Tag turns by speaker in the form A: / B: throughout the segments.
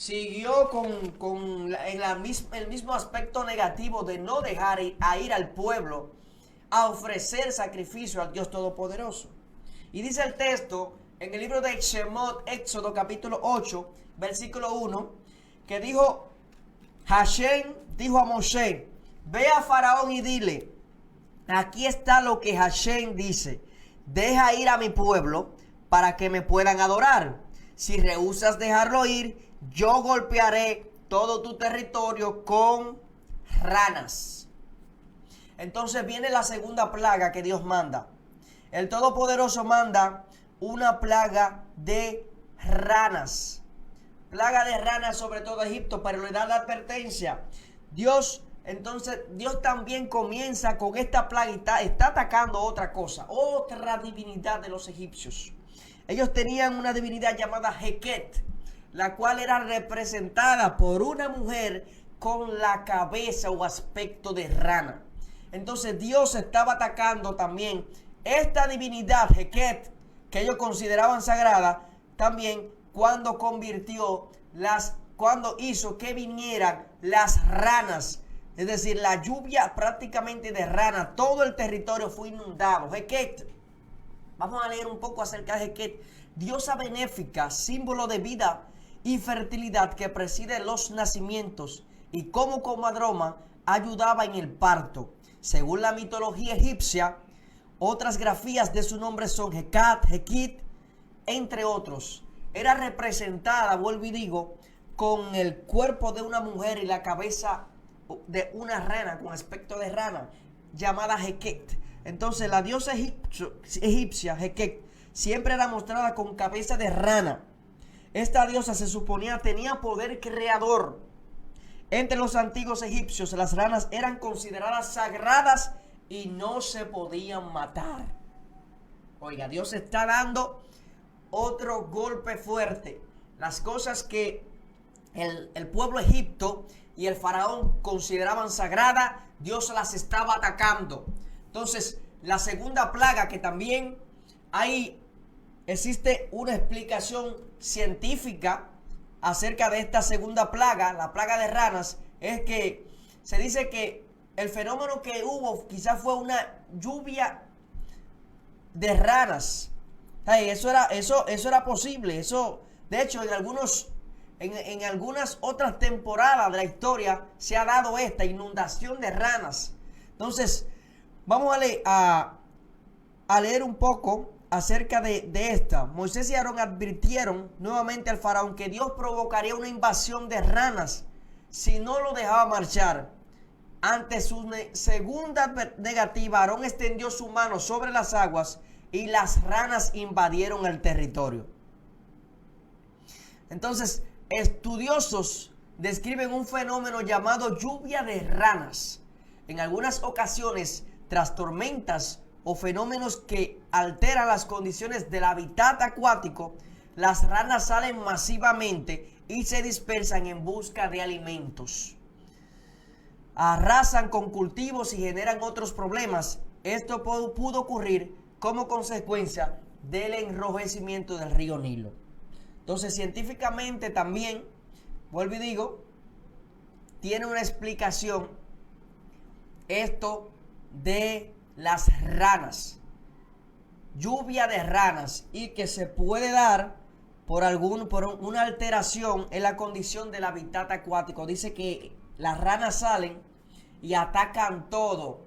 A: siguió el mismo aspecto negativo de no dejar ir al pueblo a ofrecer sacrificio al Dios Todopoderoso. Y dice el texto en el libro de Shemot, Éxodo capítulo 8, versículo 1, que Hashem dijo a Moshe: ve a Faraón y dile, aquí está lo que Hashem dice, deja ir a mi pueblo para que me puedan adorar. Si rehusas dejarlo ir, yo golpearé todo tu territorio con ranas. Entonces viene la segunda plaga que Dios manda. El Todopoderoso manda una plaga de ranas. Plaga de ranas sobre todo Egipto, pero le da la advertencia. Dios también comienza con esta plaga y está atacando otra cosa, otra divinidad de los egipcios. Ellos tenían una divinidad llamada Heket, la cual era representada por una mujer con la cabeza o aspecto de rana. Entonces Dios estaba atacando también esta divinidad Heket, que ellos consideraban sagrada, también cuando cuando hizo que vinieran las ranas, es decir, la lluvia prácticamente de rana, todo el territorio fue inundado. Heket, vamos a leer un poco acerca de Heket, diosa benéfica, símbolo de vida y fertilidad que preside los nacimientos y como comadrona ayudaba en el parto. Según la mitología egipcia, otras grafías de su nombre son Hekat, Hekit, entre otros. Era representada, vuelvo y digo, con el cuerpo de una mujer y la cabeza de una rana, con aspecto de rana, llamada Heket. Entonces la diosa egipcia, Heket, siempre era mostrada con cabeza de rana. Esta diosa se suponía tenía poder creador. Entre los antiguos egipcios, las ranas eran consideradas sagradas y no se podían matar. Oiga, Dios está dando otro golpe fuerte. Las cosas que el pueblo egipto y el faraón consideraban sagradas, Dios las estaba atacando. Entonces, la segunda plaga, que también existe una explicación científica acerca de esta segunda plaga, la plaga de ranas, es que se dice que el fenómeno que hubo quizás fue una lluvia de ranas. Eso era posible. De hecho, en algunas otras temporadas de la historia se ha dado esta inundación de ranas. Entonces, vamos a leer un poco acerca de esta. Moisés y Aarón advirtieron nuevamente al faraón que Dios provocaría una invasión de ranas si no lo dejaba marchar. Ante su segunda negativa, Aarón extendió su mano sobre las aguas y las ranas invadieron el territorio. Entonces, estudiosos describen un fenómeno llamado lluvia de ranas. En algunas ocasiones, tras tormentas o fenómenos que alteran las condiciones del hábitat acuático, las ranas salen masivamente y se dispersan en busca de alimentos. Arrasan con cultivos y generan otros problemas. Esto pudo ocurrir como consecuencia del enrojecimiento del río Nilo. Entonces, científicamente también, vuelvo y digo, tiene una explicación esto de las ranas, lluvia de ranas, y que se puede dar por una alteración en la condición del hábitat acuático. Dice que las ranas salen y atacan todo,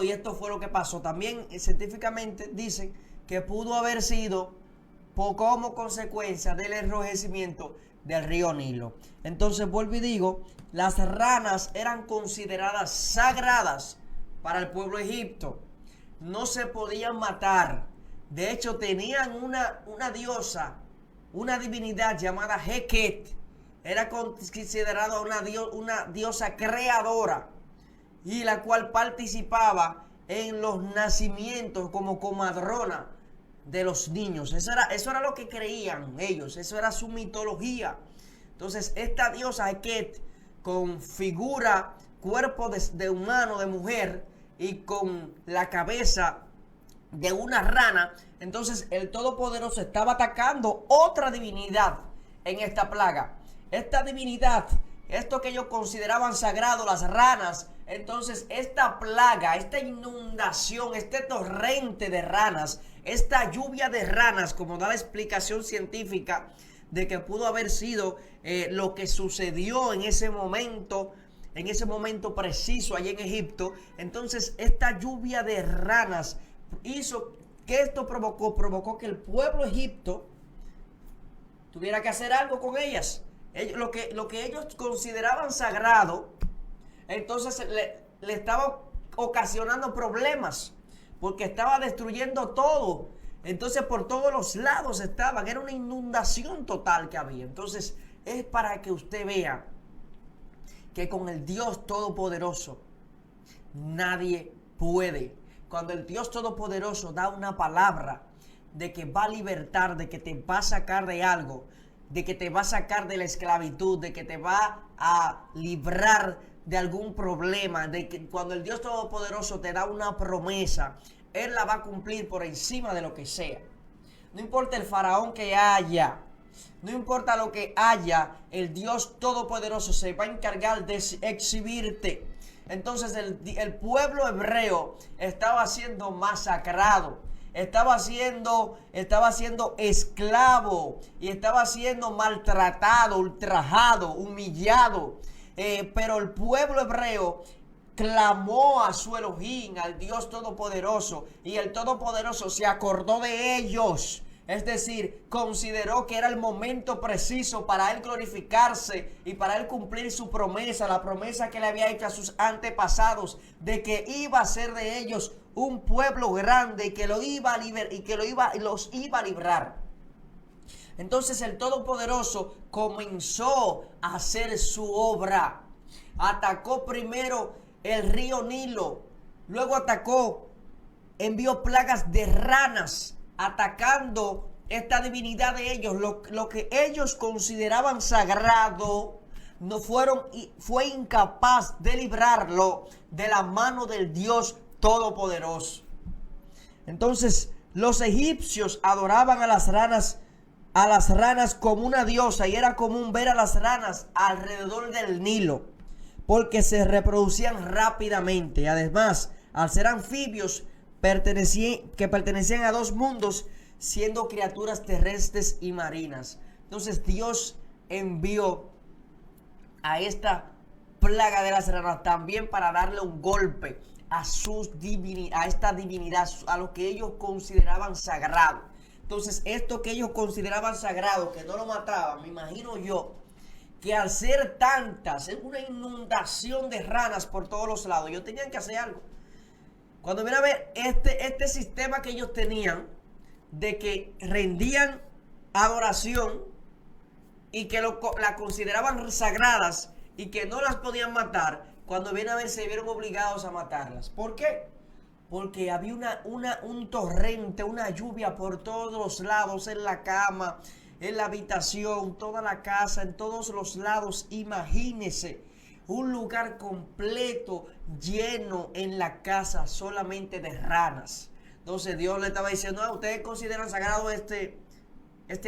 A: y esto fue lo que pasó. También científicamente dicen que pudo haber sido como consecuencia del enrojecimiento del río Nilo. Entonces, vuelvo y digo, las ranas eran consideradas sagradas para el pueblo egipto. No se podían matar. De hecho, tenían una diosa, una divinidad llamada Heket. Era considerada una diosa creadora, y la cual participaba en los nacimientos como comadrona de los niños. Eso era lo que creían ellos, eso era su mitología. Entonces, esta diosa Heket, con figura, cuerpo de humano, de mujer, y con la cabeza de una rana, entonces el Todopoderoso estaba atacando otra divinidad en esta plaga. esta divinidad, esto que ellos consideraban sagrado, las ranas, entonces esta plaga, esta inundación, este torrente de ranas, esta lluvia de ranas, como da la explicación científica de que pudo haber sido lo que sucedió en ese momento preciso allí en Egipto. Entonces esta lluvia de ranas hizo que esto provocó que el pueblo egipto tuviera que hacer algo con ellas. Lo que ellos consideraban sagrado, entonces le estaba ocasionando problemas, porque estaba destruyendo todo. Entonces por todos los lados era una inundación total que había. Entonces es para que usted vea que con el Dios Todopoderoso nadie puede. Cuando el Dios Todopoderoso da una palabra de que va a libertar, de que te va a sacar de algo, de que te va a sacar de la esclavitud, de que te va a librar de algún problema, de que cuando el Dios Todopoderoso te da una promesa, Él la va a cumplir por encima de lo que sea. No importa el faraón que haya, no importa lo que haya, el Dios Todopoderoso se va a encargar de exhibirte. Entonces el pueblo hebreo estaba siendo masacrado, estaba siendo esclavo y estaba siendo maltratado, ultrajado, humillado. Pero el pueblo hebreo clamó a su Elohim, al Dios Todopoderoso, y el Todopoderoso se acordó de ellos. Es decir, consideró que era el momento preciso para él glorificarse y para él cumplir su promesa, la promesa que le había hecho a sus antepasados, de que iba a ser de ellos un pueblo grande y que los iba a librar. Entonces el Todopoderoso comenzó a hacer su obra. Atacó primero el río Nilo, luego envió plagas de ranas, atacando esta divinidad de ellos. Lo que ellos consideraban sagrado fue incapaz de librarlo de la mano del Dios Todopoderoso. Entonces los egipcios adoraban a las ranas como una diosa, y era común ver a las ranas alrededor del Nilo porque se reproducían rápidamente. Además, al ser anfibios que pertenecían a dos mundos, siendo criaturas terrestres y marinas. Entonces Dios envió a esta plaga de las ranas también para darle un golpe a esta divinidad, a lo que ellos consideraban sagrado. Entonces esto que ellos consideraban sagrado, que no lo mataban, me imagino yo, que al ser una inundación de ranas por todos los lados, ellos tenían que hacer algo. Cuando viene a ver este sistema que ellos tenían, de que rendían adoración y que la consideraban sagradas y que no las podían matar, cuando viene a ver se vieron obligados a matarlas. ¿Por qué? Porque había un torrente, una lluvia por todos los lados, en la cama, en la habitación, toda la casa, en todos los lados. Imagínese un lugar completo lleno en la casa solamente de ranas. Entonces Dios le estaba diciendo: ustedes consideran sagrado este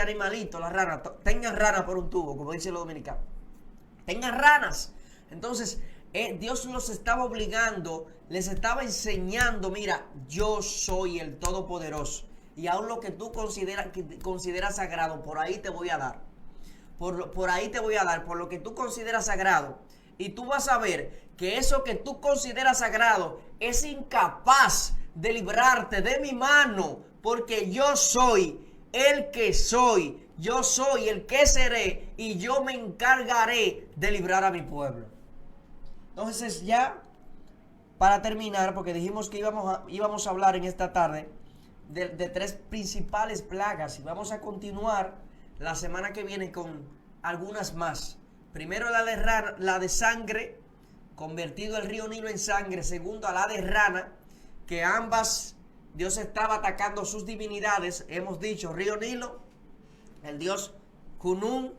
A: animalito, la rana. Tengan rana por un tubo, como dicen los dominicanos. Tengan ranas. Entonces Dios los estaba obligando, les estaba enseñando: mira, yo soy el Todopoderoso, y aún lo que tú consideras sagrado, por ahí te voy a dar. Por ahí te voy a dar, por lo que tú consideras sagrado. Y tú vas a ver que eso que tú consideras sagrado es incapaz de librarte de mi mano, porque yo soy el que soy, yo soy el que seré, y yo me encargaré de librar a mi pueblo. Entonces, ya para terminar, porque dijimos que íbamos a hablar en esta tarde de tres principales plagas, y vamos a continuar la semana que viene con algunas más. Primero la de sangre, convertido el río Nilo en sangre. Segundo, a la de rana, que ambas Dios estaba atacando sus divinidades. Hemos dicho río Nilo, el dios Junún,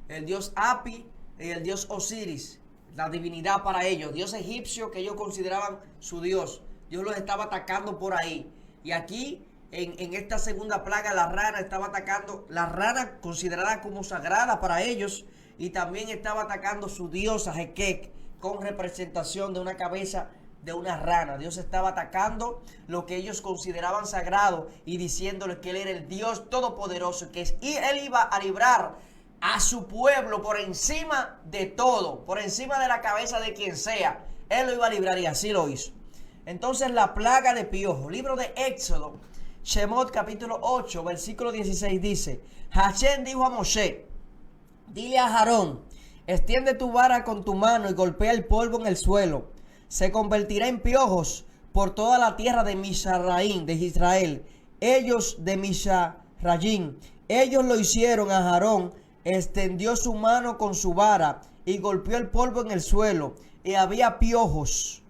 A: el dios Api y el dios Osiris, la divinidad para ellos, dios egipcio que ellos consideraban su dios. Dios los estaba atacando por ahí. Y aquí en esta segunda plaga, la rana estaba atacando, la rana considerada como sagrada para ellos, y también estaba atacando su diosa Hekek con representación de una cabeza de una rana. Dios estaba atacando lo que ellos consideraban sagrado y diciéndole que él era el Dios todopoderoso, y él iba a librar a su pueblo por encima de todo, por encima de la cabeza de quien sea. Él lo iba a librar y así lo hizo. Entonces la plaga de piojos, libro de Éxodo, Shemot capítulo 8, versículo 16 dice: Hashem dijo a Moshe, dile a Aarón, extiende tu vara con tu mano y golpea el polvo en el suelo. Se convertirá en piojos por toda la tierra de Mizraim, de Israel. Ellos de Mizraim, ellos lo hicieron a Aarón, extendió su mano con su vara y golpeó el polvo en el suelo, y había piojos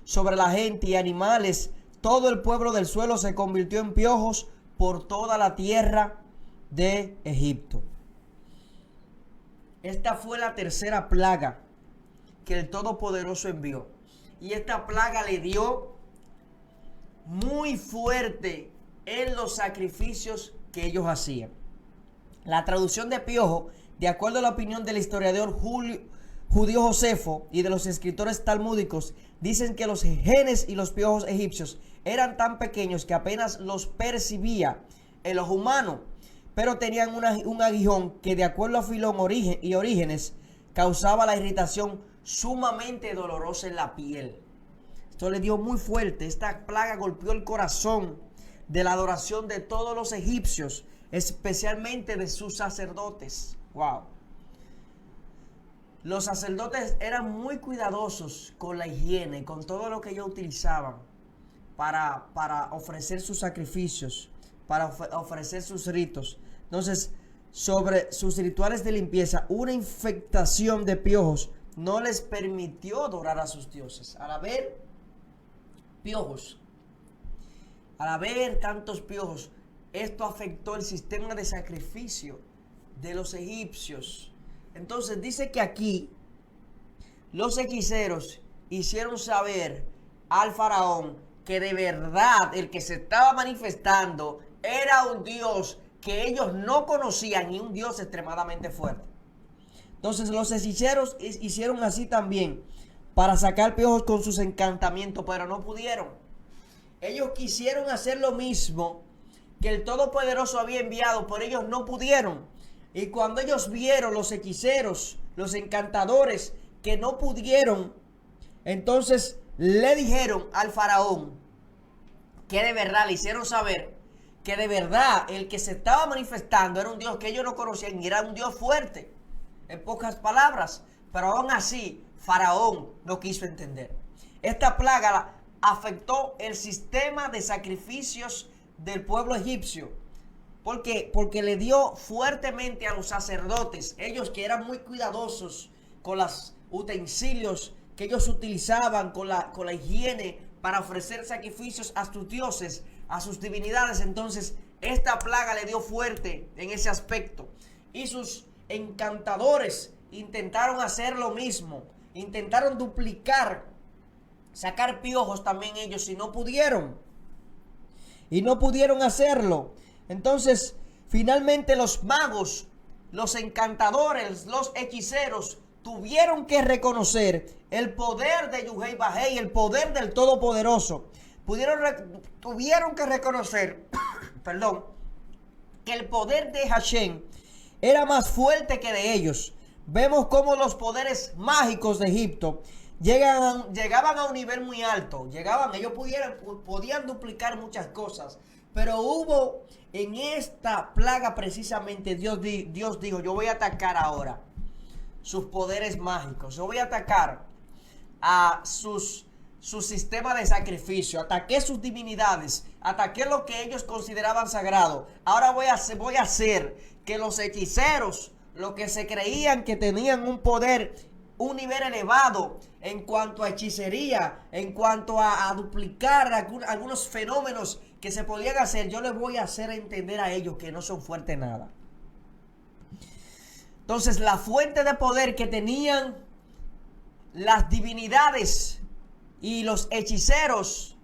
A: sobre la gente y animales. Todo el pueblo del suelo se convirtió en piojos por toda la tierra de Egipto. Esta fue la tercera plaga que el Todopoderoso envió. Y esta plaga le dio muy fuerte en los sacrificios que ellos hacían. La traducción de piojo, de acuerdo a la opinión del historiador judío Josefo y de los escritores talmúdicos, dicen que los genes y los piojos egipcios eran tan pequeños que apenas los percibía el ojo humano, pero tenían un aguijón que, de acuerdo a Filón y Orígenes, causaba la irritación sumamente dolorosa en la piel. Esto le dio muy fuerte. Esta plaga golpeó el corazón de la adoración de todos los egipcios, especialmente de sus sacerdotes. Wow. Los sacerdotes eran muy cuidadosos con la higiene, con todo lo que ellos utilizaban para ofrecer sus sacrificios, para ofrecer sus ritos. Entonces, sobre sus rituales de limpieza, una infectación de piojos no les permitió adorar a sus dioses. Al haber piojos, al haber tantos piojos, esto afectó el sistema de sacrificio de los egipcios. Entonces dice que aquí los hechiceros hicieron saber al faraón que de verdad el que se estaba manifestando era un Dios que ellos no conocían y un Dios extremadamente fuerte. Entonces los hechiceros hicieron así también para sacar piojos con sus encantamientos, pero no pudieron. Ellos quisieron hacer lo mismo que el Todopoderoso había enviado, pero ellos no pudieron. Y cuando ellos vieron, los hechiceros, los encantadores, que no pudieron, entonces le dijeron al faraón que de verdad, le hicieron saber que de verdad el que se estaba manifestando era un Dios que ellos no conocían y era un Dios fuerte, en pocas palabras. Pero aún así, faraón no quiso entender. Esta plaga afectó el sistema de sacrificios del pueblo egipcio. ¿Por qué? Porque le dio fuertemente a los sacerdotes, ellos que eran muy cuidadosos con los utensilios que ellos utilizaban, con la higiene para ofrecer sacrificios a sus dioses, a sus divinidades. Entonces esta plaga le dio fuerte en ese aspecto. Y sus encantadores intentaron hacer lo mismo, intentaron duplicar, sacar piojos también ellos, y no pudieron. Y no pudieron hacerlo. Entonces, finalmente los magos, los encantadores, los hechiceros tuvieron que reconocer el poder de Yuhei Bajei, el poder del Todopoderoso. Tuvieron que reconocer, que el poder de Hashem era más fuerte que de ellos. Vemos cómo los poderes mágicos de Egipto llegaban a un nivel muy alto. Ellos podían duplicar muchas cosas. Pero hubo en esta plaga precisamente, Dios dijo, yo voy a atacar ahora sus poderes mágicos. Yo voy a atacar a su sistema de sacrificio. Ataqué sus divinidades. Ataqué lo que ellos consideraban sagrado. Ahora voy a hacer que los hechiceros, los que se creían que tenían un poder, un nivel elevado en cuanto a hechicería, en cuanto a duplicar algunos fenómenos que se podían hacer, yo les voy a hacer entender a ellos que no son fuertes nada. Entonces la fuente de poder que tenían las divinidades y los hechiceros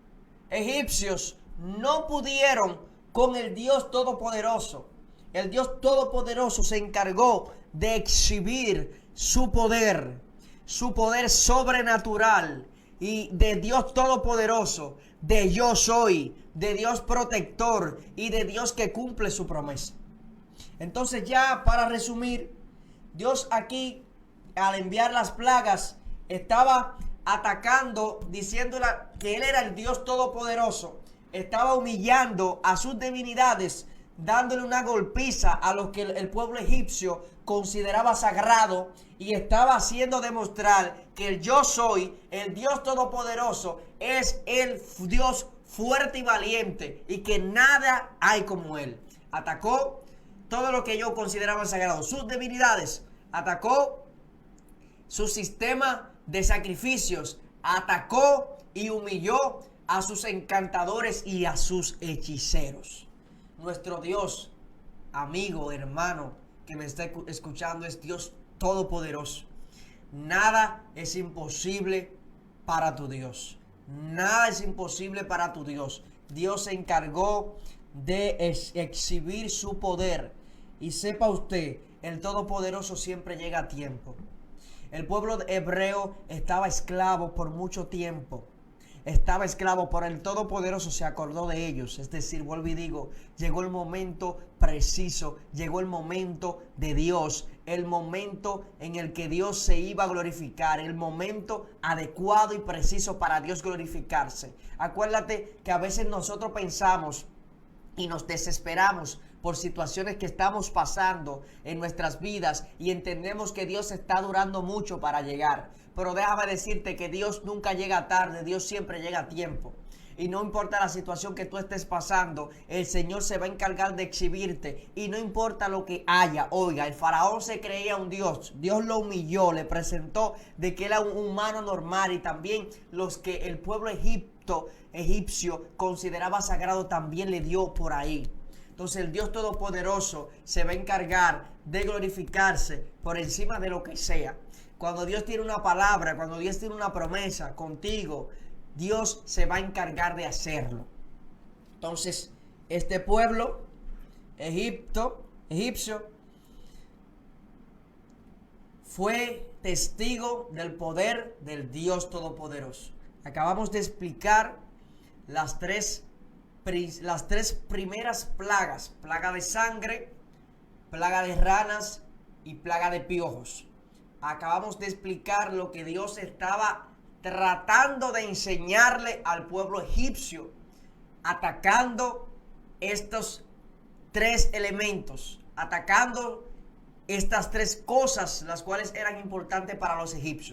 A: egipcios no pudieron con el Dios Todopoderoso. El Dios Todopoderoso se encargó de exhibir su poder sobrenatural y de Dios Todopoderoso, de yo soy, de Dios protector y de Dios que cumple su promesa. Entonces, ya para resumir, Dios aquí, al enviar las plagas, estaba atacando, diciéndole que Él era el Dios Todopoderoso. Estaba humillando a sus divinidades, dándole una golpiza a lo que el pueblo egipcio consideraba sagrado, y estaba haciendo demostrar que el yo soy, el Dios Todopoderoso, es el Dios fuerte y valiente, y que nada hay como Él. Atacó todo lo que ellos consideraban sagrado, sus divinidades, atacó su sistema de sacrificios, atacó y humilló a sus encantadores y a sus hechiceros. Nuestro Dios, amigo, hermano, que me está escuchando, es Dios Todopoderoso. Nada es imposible para tu Dios. Nada es imposible para tu Dios. Dios se encargó de exhibir su poder. Y sepa usted, el Todopoderoso siempre llega a tiempo. El pueblo hebreo estaba esclavo por mucho tiempo. Estaba esclavo, por el Todopoderoso se acordó de ellos. Es decir, vuelvo y digo, llegó el momento preciso, llegó el momento de Dios, el momento en el que Dios se iba a glorificar, el momento adecuado y preciso para Dios glorificarse. Acuérdate que a veces nosotros pensamos y nos desesperamos por situaciones que estamos pasando en nuestras vidas y entendemos que Dios está durando mucho para llegar. Pero déjame decirte que Dios nunca llega tarde, Dios siempre llega a tiempo. Y no importa la situación que tú estés pasando, el Señor se va a encargar de exhibirte. Y no importa lo que haya. Oiga, el faraón se creía un Dios. Dios lo humilló, le presentó de que era un humano normal. Y también los que el pueblo egipcio consideraba sagrado también le dio por ahí. Entonces el Dios Todopoderoso se va a encargar de glorificarse por encima de lo que sea. Cuando Dios tiene una palabra, cuando Dios tiene una promesa contigo, Dios se va a encargar de hacerlo. Entonces, este pueblo egipcio, fue testigo del poder del Dios Todopoderoso. Acabamos de explicar las tres primeras plagas: plaga de sangre, plaga de ranas y plaga de piojos. Acabamos de explicar lo que Dios estaba tratando de enseñarle al pueblo egipcio, atacando estos tres elementos, atacando estas tres cosas, las cuales eran importantes para los egipcios.